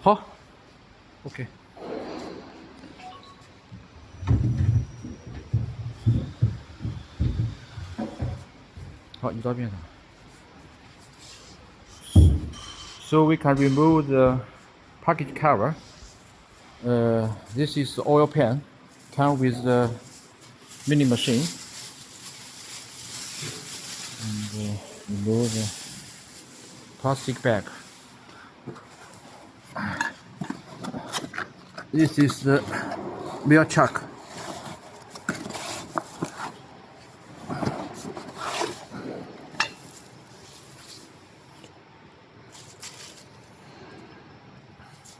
好 ，OK。好，移到边上。So we can remove the package cover. This is the oil pan. Come with the mini machine. And remove the plastic bag. This is the wheel chuck.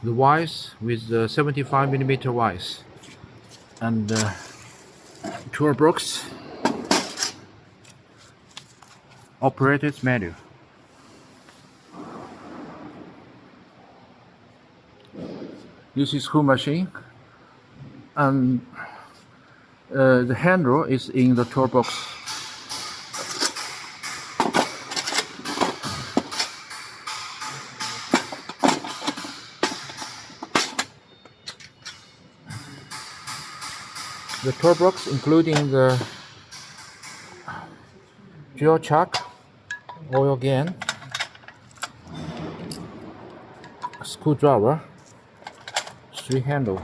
The WEISS with the 75mm WEISS and toolbox operator's manual. This is screw machine, and the handle is in the toolbox. The toolbox including the drill chuck, oil gun, screwdriver, 3 handle.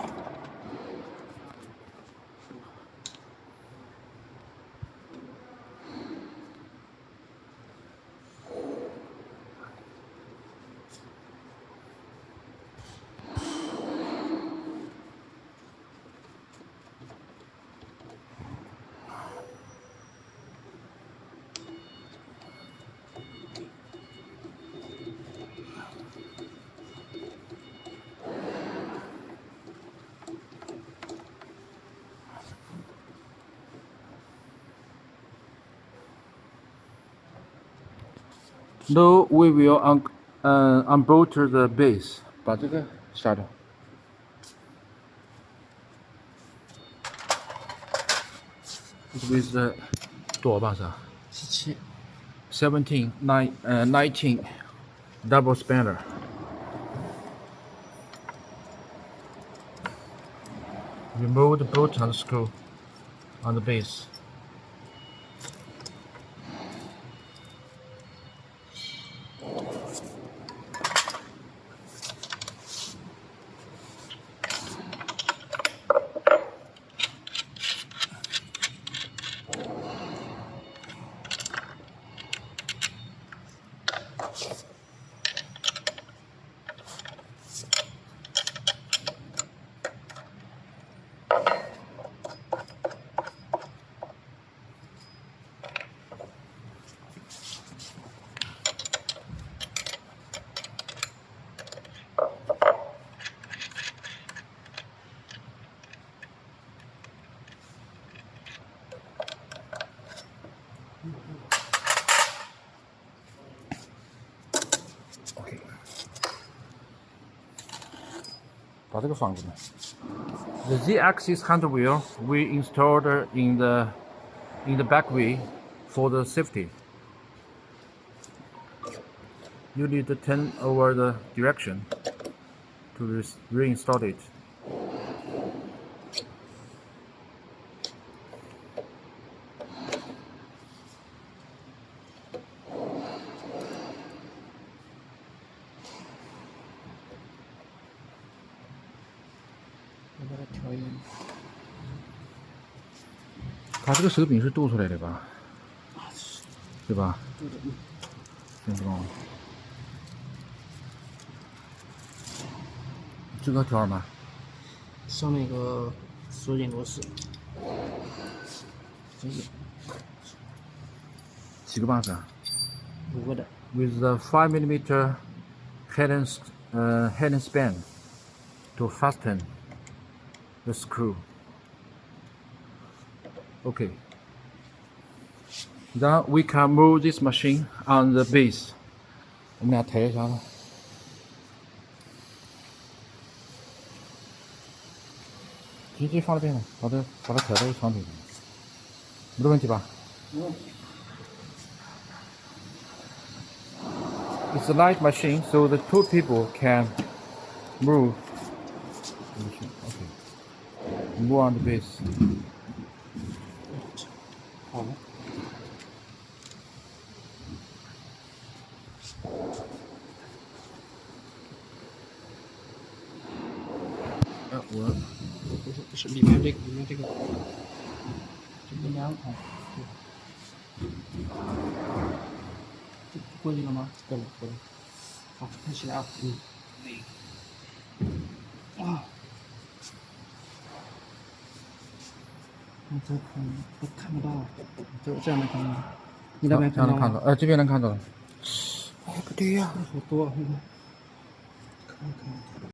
Now we will unbolt the base. 把这个下掉。With the 多少磅是吧17 19 double spanner. Remove the bolt and screw on the base. OK， 把这个放进来。The Z-axis handle wheel we installed in the back wheel for the safety. You need to turn over the direction to reinstall it.我把它调匀。它这个手柄是镀出来的吧？对吧？对的，听不懂。这个调什么？上面一个锁紧螺丝，这个几个磅是啊5个的。 ？With the 5mm head and span to fasten the screw. Okay. Then we can move this machine on the base. 我们俩抬一下子。直接放那边了，把它抬到床底上，没问题吧？没问题。 It's a light machine, so the 2 people can Move. Okay. Move on the base. 好了。我不是里面这个这个两孔，过去了吗？过了。好，开始了啊。啊！我再看，我看不到，这样能看到吗？你那边这样能看到，这边能看到。哎，不对呀、好多，看看。